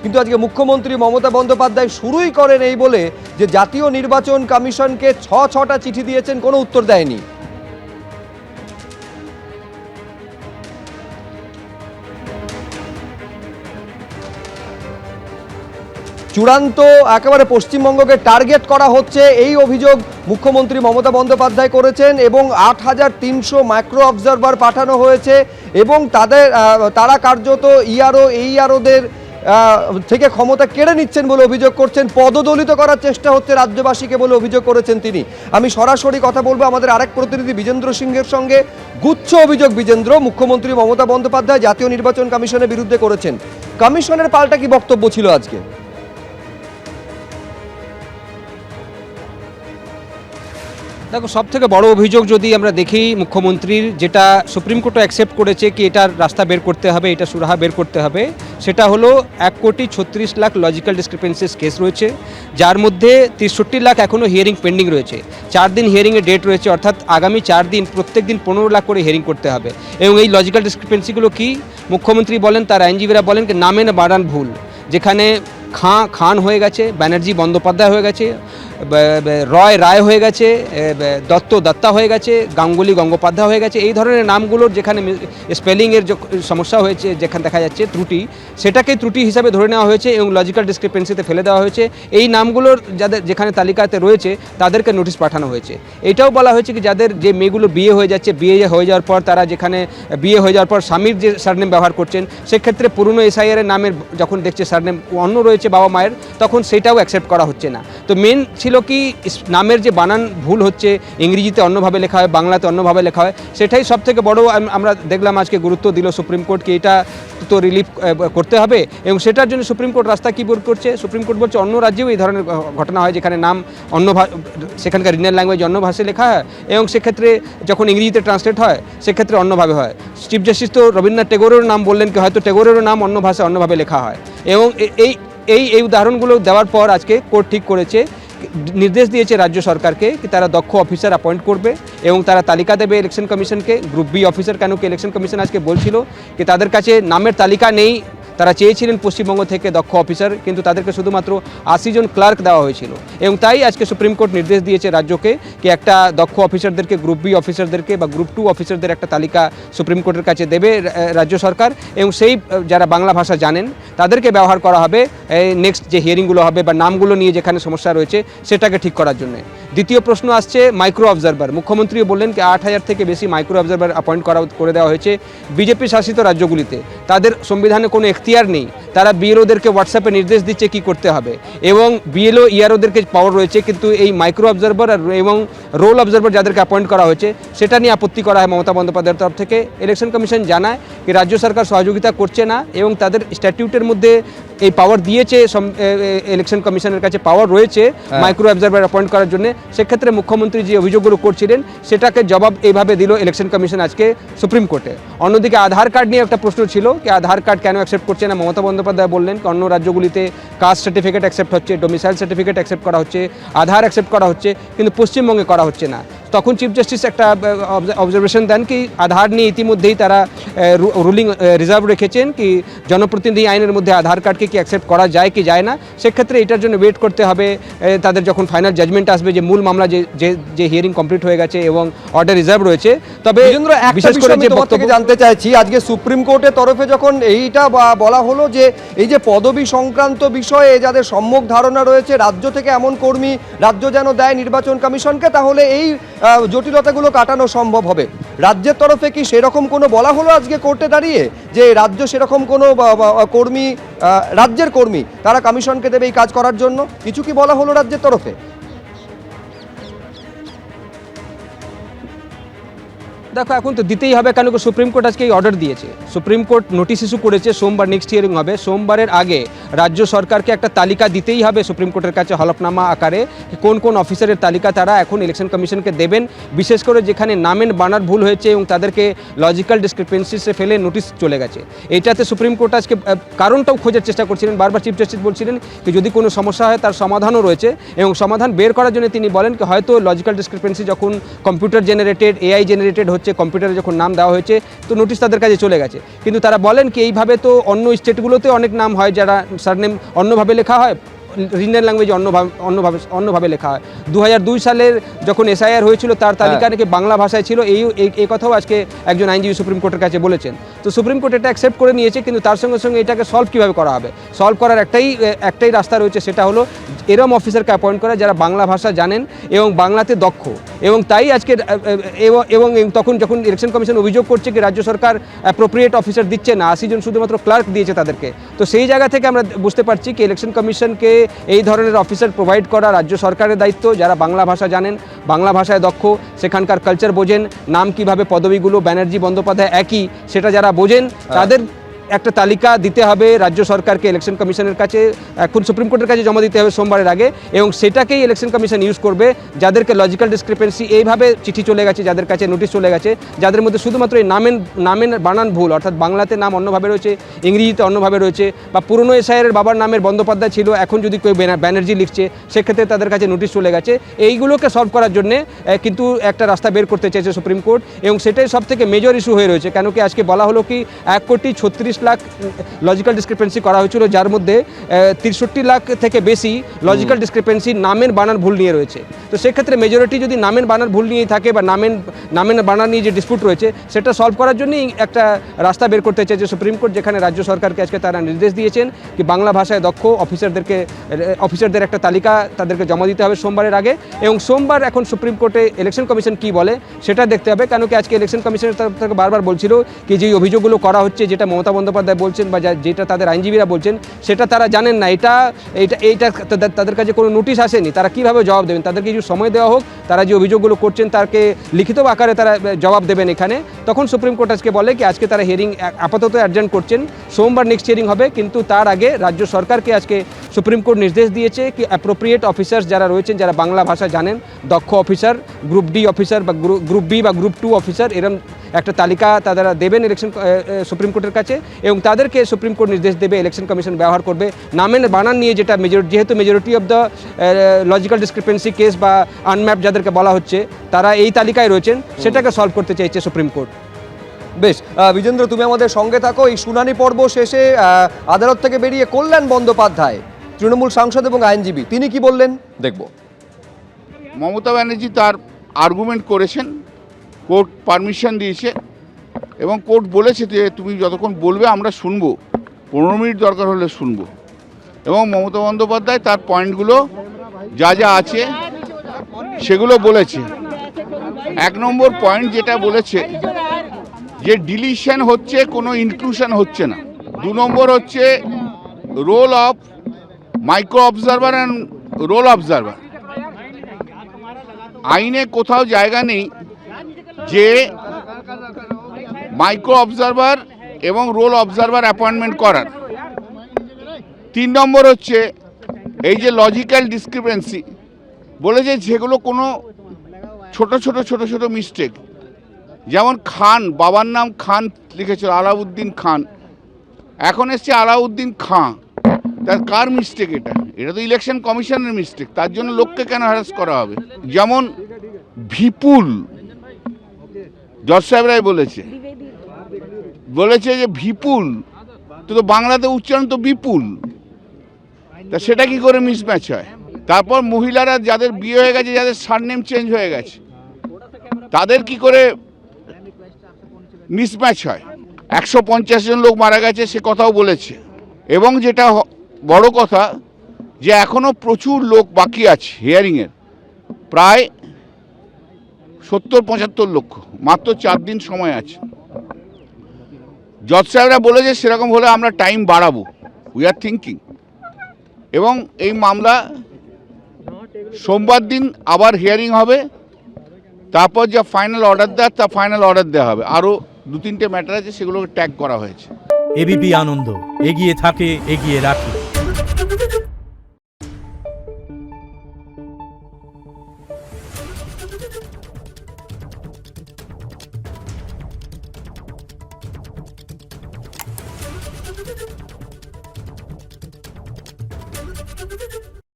কিন্তু আজকে মুখ্যমন্ত্রী মমতা বন্দ্যোপাধ্যায় শুরুই করেন এই বলে যে জাতীয় নির্বাচন কমিশনকে ছটা চিঠি দিয়েছেন, কোনো উত্তর দেয়নি। চূড়ান্ত একেবারে পশ্চিমবঙ্গকে টার্গেট করা হচ্ছে, এই অভিযোগ মুখ্যমন্ত্রী মমতা বন্দ্যোপাধ্যায় করেছেন এবং ৮৩০০ মাইক্রো অবজারভার পাঠানো হয়েছে এবং তারা কার্যত এইআরওদের থেকে ক্ষমতা কেড়ে নিচ্ছেন বলে অভিযোগ করছেন, পদদলিত করার চেষ্টা হচ্ছে রাজ্যবাসীকে বলে অভিযোগ করেছেন তিনি। আমি সরাসরি কথা বলবো আমাদের আরেক প্রতিনিধি বিজেন্দ্র সিংহের সঙ্গে। গুচ্ছ অভিযোগ বিজেন্দ্র, মুখ্যমন্ত্রী মমতা বন্দ্যোপাধ্যায় জাতীয় নির্বাচন কমিশনের বিরুদ্ধে করেছেন, কমিশনের পাল্টা কি বক্তব্য ছিল আজকে? দেখো, সব থেকে বড় অভিযোগ যদি আমরা দেখি মুখ্যমন্ত্রীর, যেটা সুপ্রিম কোর্টও অ্যাকসেপ্ট করেছে কি এটার রাস্তা বের করতে হবে, এটা সুরাহা বের করতে হবে, সেটা হলো ১,৩৬,০০,০০০ লজিক্যাল ডিসক্রিপেন্সিস কেস রয়েছে, যার মধ্যে ৬৩ লাখ এখনও হিয়ারিং পেন্ডিং রয়েছে। 4 দিন হিয়ারিংয়ের ডেট রয়েছে, অর্থাৎ আগামী 4 দিন প্রত্যেক দিন 15 লাখ করে হিয়ারিং করতে হবে। এবং এই লজিক্যাল ডিসক্রিপেন্সিগুলো কি, মুখ্যমন্ত্রী বলেন, তার আইনজীবীরা বলেন কি নামে না বানান ভুল, যেখানে খান হয়ে গেছে, ব্যানার্জি বন্দ্যোপাধ্যায় হয়ে গেছে, রায় হয়ে গেছে, দত্তা হয়ে গেছে, গাঙ্গুলি গঙ্গোপাধ্যায় হয়ে গেছে, এই ধরনের নামগুলোর যেখানে স্পেলিংয়ের সমস্যা হয়েছে, যেখানে দেখা যাচ্ছে ত্রুটি, সেটাকেই ত্রুটি হিসাবে ধরে নেওয়া হয়েছে এবং লজিক্যাল ডিসক্রিপেন্সিতে ফেলে দেওয়া হয়েছে। এই নামগুলোর যাদের যেখানে তালিকাতে রয়েছে তাদেরকে নোটিশ পাঠানো হয়েছে। এটাও বলা হয়েছে কি যাদের যে মেয়েগুলো বিয়ে হয়ে যাচ্ছে, বিয়ে হয়ে যাওয়ার পর তারা যেখানে বিয়ে হয়ে যাওয়ার পর স্বামীর যে সারনেম ব্যবহার করছেন, সেক্ষেত্রে পুরনো এসআইআর এর নামের যখন দেখছে সারনেম অন্য রয়েছে বাবা মায়ের, তখন সেটাও অ্যাকসেপ্ট করা হচ্ছে না। তো মেন ছিল কি নামের যে বানান ভুল হচ্ছে, ইংরেজিতে অন্যভাবে লেখা হয়, বাংলাতে অন্যভাবে লেখা হয়, সেটাই সবথেকে বড় আমরা দেখলাম আজকে গুরুত্ব দিল সুপ্রিম কোর্ট কি এটা তো রিলিফ করতে হবে। এবং সেটার জন্য সুপ্রিম কোর্ট রাস্তা কী বের করছে, সুপ্রিম কোর্ট বলছে অন্য রাজ্যেও এই ধরনের ঘটনা হয় যেখানে নাম অন্য সেখানকার রিজনাল ল্যাঙ্গুয়েজ অন্য ভাষায় লেখা হয় এবং সেক্ষেত্রে যখন ইংরেজিতে ট্রান্সলেট হয় সেক্ষেত্রে অন্যভাবে হয়। চিফ জাস্টিস তো রবীন্দ্রনাথ টেগোরেরও নাম বললেন কি হয়তো টেগোরেরও নাম অন্য ভাষায় অন্যভাবে লেখা হয়। এবং এই উদাহরণগুলো দেওয়ার পর আজকে কোর্ট ঠিক করেছে, নির্দেশ দিয়েছে রাজ্য সরকারকে কি তারা দক্ষ অফিসার অ্যাপয়েন্ট করবে এবং তারা তালিকা দেবে ইলেকশন কমিশনকে। গ্রুপ বি অফিসার কেন কি ইলেকশন কমিশন আজকে বলছিল কি তাদের কাছে নামের তালিকা নেই, তারা চেয়েছিলেন পশ্চিমবঙ্গ থেকে দক্ষ অফিসার, কিন্তু তাদেরকে শুধুমাত্র 80 জন ক্লার্ক দেওয়া হয়েছিল। এবং তাই আজকে সুপ্রিম কোর্ট নির্দেশ দিয়েছে রাজ্যকে কি একটা দক্ষ অফিসারদেরকে, গ্রুপ বি অফিসারদেরকে বা গ্রুপ 2 অফিসারদের একটা তালিকা সুপ্রিম কোর্টের কাছে দেবে রাজ্য সরকার এবং সেই যারা বাংলা ভাষা জানেন তাদেরকে ব্যবহার করা হবে নেক্সট যে হিয়ারিংগুলো হবে বা নামগুলো নিয়ে যেখানে সমস্যা রয়েছে সেটাকে ঠিক করার জন্য। দ্বিতীয় প্রশ্ন আসছে মাইক্রো অবজারভার। মুখ্যমন্ত্রীও বললেন কি 8000 থেকে বেশি মাইক্রো অবজারভার অ্যাপয়েন্ট করে দেওয়া হয়েছে বিজেপি শাসিত রাজ্যগুলিতে। তাদের সংবিধানে কোনো এখতিয়ার নেই, তারা বিএলওদেরকে হোয়াটসঅ্যাপে নির্দেশ দিচ্ছে কি করতে হবে এবং বিএলও ইআরওদেরকে পাওয়ার রয়েছে, কিন্তু এই মাইক্রো অবজারভার এবং রোল অবজারভার যাদেরকে অ্যাপয়েন্ট করা হয়েছে সেটা নিয়ে আপত্তি করা হয় মমতা বন্দ্যোপাধ্যায়ের তরফ থেকে। ইলেকশন কমিশন জানায় কি রাজ্য সরকার সহযোগিতা করছে না এবং তাদের স্ট্যাটিউটের মধ্যে এই পাওয়ার দিয়েছে, ইলেকশন কমিশনের কাছে পাওয়ার রয়েছে মাইক্রো অবজারভার অ্যাপয়েন্ট করার জন্য। সেক্ষেত্রে মুখ্যমন্ত্রী যে অভিযোগগুলো করছিলেন সেটাকে জবাব এইভাবে দিল ইলেকশন কমিশন আজকে সুপ্রিম কোর্টে। অন্যদিকে আধার কার্ড নিয়ে একটা প্রশ্ন ছিল কি আধার কার্ড কেন অ্যাকসেপ্ট করছে না, মমতা বন্দ্যোপাধ্যায় বললেন অন্য রাজ্যগুলিতে কাস্ট সার্টিফিকেট অ্যাকসেপ্ট হচ্ছে, ডোমিসাইল সার্টিফিকেট অ্যাকসেপ্ট করা হচ্ছে, আধার অ্যাকসেপ্ট করা হচ্ছে, কিন্তু পশ্চিমবঙ্গে করা হচ্ছে না। তখন চিফ জাস্টিস একটা অবজারভেশন দেন কি আধার নিয়ে ইতিমধ্যেই তারা রুলিং রিজার্ভ রেখেছেন কি জনপ্রতিনিধি আইনের মধ্যে আধার কার্ডকে কি অ্যাকসেপ্ট করা যায় কি যায় না, সেক্ষেত্রে এটার জন্য ওয়েট করতে হবে তাদের যখন ফাইনাল জাজমেন্ট আসবে যে মূল মামলা যে হিয়ারিং কমপ্লিট হয়ে গেছে এবং অর্ডার রিজার্ভ রয়েছে। তবে বিশেষ করে যে বক্তব্য জানতে চাইছি, আজকে সুপ্রিম কোর্টের তরফে যখন এইটা বলা হলো যে এই যে পদবি সংক্রান্ত বিষয়ে যাদের সম্যক ধারণা রয়েছে রাজ্য থেকে এমন কর্মী রাজ্য যেন দেয় নির্বাচন কমিশনকে, তাহলে এই জটিলতাগুলো কাটানো সম্ভব হবে। রাজ্যের তরফে কি সেরকম কোনো বলা হলো আজকে কোর্টে দাঁড়িয়ে যে রাজ্য সেরকম কোনো কর্মী, রাজ্যের কর্মী তারা কমিশনকে দেবে এই কাজ করার জন্য, কিছু কি বলা হলো রাজ্যের তরফে? দেখো, এখন তো দিতেই হবে, কেন সুপ্রিম কোর্ট আজকে এই অর্ডার দিয়েছে, সুপ্রিম কোর্ট নোটিশ ইস্যু করেছে, সোমবার নেক্সট হিয়ারিং হবে, সোমবারের আগে রাজ্য সরকারকে একটা তালিকা দিতেই হবে সুপ্রিম কোর্টের কাছে হলফনামা আকারে কোন কোন অফিসারের তালিকা তারা এখন ইলেকশন কমিশনকে দেবেন, বিশেষ করে যেখানে নামের বানার ভুল হয়েছে এবং তাদেরকে লজিক্যাল ডিসক্রিপেন্সিসে ফেলে নোটিশ চলে গেছে। এটাতে সুপ্রিম কোর্ট আজকে কারণটাও খোঁজার চেষ্টা করছিলেন, বারবার চিফ জাস্টিস বলছিলেন যে যদি কোনো সমস্যা হয় তার সমাধানও রয়েছে এবং সমাধান বের করার জন্য তিনি বলেন কি হয়তো লজিক্যাল ডিসক্রিপেন্সি যখন কম্পিউটার জেনারেটেড, এআই জেনারেটেড হচ্ছে হচ্ছে, কম্পিউটারে যখন নাম দেওয়া হয়েছে, তো নোটিশ তাদের কাছে চলে গেছে। কিন্তু তারা বলেন কি এইভাবে তো অন্য স্টেটগুলোতে অনেক নাম হয় যারা সারনেম অন্যভাবে লেখা হয়, রিজনাল ল্যাঙ্গুয়েজে অন্যভাবে লেখা হয়। 2002 সালের যখন এসআইআর হয়েছিল তার তালিকা নাকি বাংলা ভাষায় ছিল, এই কথাও আজকে একজন আইনজীবী সুপ্রিম কোর্টের কাছে বলেছেন। তো সুপ্রিম কোর্ট এটা অ্যাকসেপ্ট করে নিয়েছে, কিন্তু তার সঙ্গে সঙ্গে এটাকে সলভ কীভাবে করা হবে, সলভ করার একটাই রাস্তা রয়েছে, সেটা হলো এরম অফিসারকে অ্যাপয়েন্ট করা যারা বাংলা ভাষা জানেন এবং বাংলাতে দক্ষ। এবং তাই আজকে এবং তখন যখন ইলেকশন কমিশন অভিযোগ করছে কি রাজ্য সরকার অ্যাপ্রোপ্রিয়েট অফিসার দিচ্ছে না, 80 জন শুধুমাত্র ক্লার্ক দিয়েছে তাদেরকে, তো সেই জায়গা থেকে আমরা বুঝতে পারছি কি ইলেকশন কমিশনকে এই ধরনের অফিসার প্রোভাইড করা রাজ্য সরকারের দায়িত্ব, যারা বাংলা ভাষা জানেন, বাংলা ভাষায় দক্ষ, সেখানকার কালচার বোঝেন, নাম কিভাবে পদবিগুলো ব্যানার্জি বন্দ্যোপাধ্যায় একই সেটা যারা বোঝেন, তাদের একটা তালিকা দিতে হবে রাজ্য সরকারকে ইলেকশন কমিশনের কাছে, এখন সুপ্রিম কোর্টের কাছে জমা দিতে হবে সোমবারের আগে, এবং সেটাকেই ইলেকশন কমিশন ইউজ করবে। যাদেরকে লজিক্যাল ডিসক্রিপেন্সি এইভাবে চিঠি চলে গেছে, যাদের কাছে নোটিশ চলে গেছে, যাদের মধ্যে শুধুমাত্র এই নামের বানান ভুল, অর্থাৎ বাংলাতে নাম অন্যভাবে রয়েছে, ইংরেজিতে অন্যভাবে রয়েছে, বা পুরনো এসআইয়ের বাবার নামের বন্দ্যোপাধ্যায় ছিল, এখন যদি কেউ ব্যানার্জি লিখছে, সেক্ষেত্রে তাদের কাছে নোটিশ চলে গেছে। এইগুলোকে সলভ করার জন্যে কিন্তু একটা রাস্তা বের করতে চাইছে সুপ্রিম কোর্ট, এবং সেটাই সব থেকে মেজর ইস্যু হয়ে রয়েছে। কেন কি আজকে বলা হলো কি 1,36,00,000 লজিক্যাল ডিসক্রিপেন্সি করা হয়েছিল, যার মধ্যে 63 লাখ থেকে বেশি লজিক্যাল ডিসক্রিপেন্সি নামের বানান ভুল নিয়ে রয়েছে। তো সেক্ষেত্রে মেজরিটি যদি নামের বানান ভুল নিয়েই থাকে, বা নামের বানান নিয়ে যে ডিসপিউট রয়েছে, সেটা সলভ করার জন্যই একটা রাস্তা বের করতে চাইছে সুপ্রিম কোর্ট, যেখানে রাজ্য সরকারকে আজকে তারা নির্দেশ দিয়েছেন কি বাংলা ভাষায় দক্ষ অফিসারদের একটা তালিকা তাদেরকে জমা দিতে হবে সোমবারের আগে। এবং সোমবার এখন সুপ্রিম কোর্টে ইলেকশন কমিশন কি বলে সেটা দেখতে হবে। কেন কি আজকে ইলেকশন কমিশনের তরফ থেকে বারবার বলছিল কি যে অভিযোগগুলো করা হচ্ছে, যেটা মমতা বন্দ্যোপাধ্যায় বলছেন বা যেটা তাদের আইনজীবীরা বলছেন, সেটা তারা জানেন না, এইটা তাদের কাছে কোনো নোটিশ আসেনি, তারা কীভাবে জবাব দেবেন, তাদেরকে কিছু সময় দেওয়া হোক, তারা যে অভিযোগগুলো করছেন তাকে লিখিত আকারে তারা জবাব দেবেন এখানে। তখন সুপ্রিম কোর্ট আজকে বলে কি আজকে তারা হিয়ারিং আপাতত অ্যাডজার্ন করছেন, সোমবার নেক্সট হিয়ারিং হবে, কিন্তু তার আগে রাজ্য সরকারকে আজকে সুপ্রিম কোর্ট নির্দেশ দিয়েছে কি অ্যাপ্রোপ্রিয়েট অফিসার্স যারা রয়েছেন, যারা বাংলা ভাষা জানেন, দক্ষ অফিসার, গ্রুপ ডি অফিসার বা গ্রুপ বি বা গ্রুপ 2 অফিসার, এরম একটা তালিকা তারা দেবেন সুপ্রিম কোর্টের কাছে, এবং তাদেরকে সুপ্রিম কোর্ট নির্দেশ দেবে ইলেকশন কমিশন ব্যবহার করবে নামের বানান নিয়ে, যেটা যেহেতু majority of the logical discrepancy case বা আনম্যাপ যাদেরকে বলা হচ্ছে, তারা এই তালিকায় রয়েছেন, সেটাকে সলভ করতে চাইছে সুপ্রিম কোর্ট। বেশ, বিজেন্দ্র তুমি আমাদের সঙ্গে থাকো। এই শুনানি পর্ব শেষে আদালত থেকে বেরিয়ে কল্যাণ বন্দ্যোপাধ্যায়, তৃণমূল সাংসদ এবং আইনজীবী, তিনি কি বললেন দেখব। মমতা ব্যানার্জি তার আর্গুমেন্ট করেছেন, কোর্ট পারমিশন দিয়েছে, এবং কোর্ট বলেছে যে তুমি যতক্ষণ বলবে আমরা শুনবো, 15 মিনিট দরকার হলে শুনবো। এবং মমতা বন্দ্যোপাধ্যায় তার পয়েন্টগুলো যা যা আছে সেগুলো বলেছে। 1 নম্বর পয়েন্ট যেটা বলেছে যে ডিলিশন হচ্ছে, কোনো ইনক্লুশন হচ্ছে না। 2 নম্বর হচ্ছে role of micro observer and roll observer. আইনে কোথাও জায়গা নেই যে মাইক্রো অবজারভার এবং রোল অবজারভার অ্যাপয়েন্টমেন্ট করার। 3 নম্বর হচ্ছে এই যে লজিক্যাল ডিসক্রিপেন্সি বলেছে, সেগুলো কোনো ছোট ছোট মিস্টেক, যেমন খান, বাবার নাম খান লিখেছিল আলাউদ্দিন খান, এখন এসছে আলাউদ্দিন খাঁ, তার কার মিস্টেক? এটা তো ইলেকশন কমিশনের মিস্টেক, তার জন্য লোককে কেন হ্যারাস করা হবে? যেমন বিপুল, জজ সাহেবরাই বলেছে যে বিপুল, তো বাংলাতে উচ্চারণ তো বিপুল, তা সেটা কি করে মিসম্যাচ হয়? তারপর মহিলারা যাদের বিয়ে হয়ে গেছে, যাদের সারনেম চেঞ্জ হয়ে গেছে, তাদের কি করে মিসম্যাচ হয়? 150 জন লোক মারা গেছে সে কথাও বলেছে। এবং যেটা বড় কথা, যে এখনো প্রচুর লোক বাকি আছে হিয়ারিংয়ের, প্রায় 70-75 লক্ষ, মাত্র 4 দিন সময় আছে। জজ সাহেবরা বলেছে সেরকম হলে আমরা টাইম বাড়াবো, উই আর থিঙ্কিং। এবং এই মামলা সোমবার দিন আবার হিয়ারিং হবে, তারপর যা ফাইনাল অর্ডার দেওয়ার তা ফাইনাল অর্ডার দেওয়া হবে। আরও 2-3টে ম্যাটার আছে, সেগুলোকে ট্যাগ করা হয়েছে। এবিপি আনন্দ, এগিয়ে থাকে, এগিয়ে রাখে।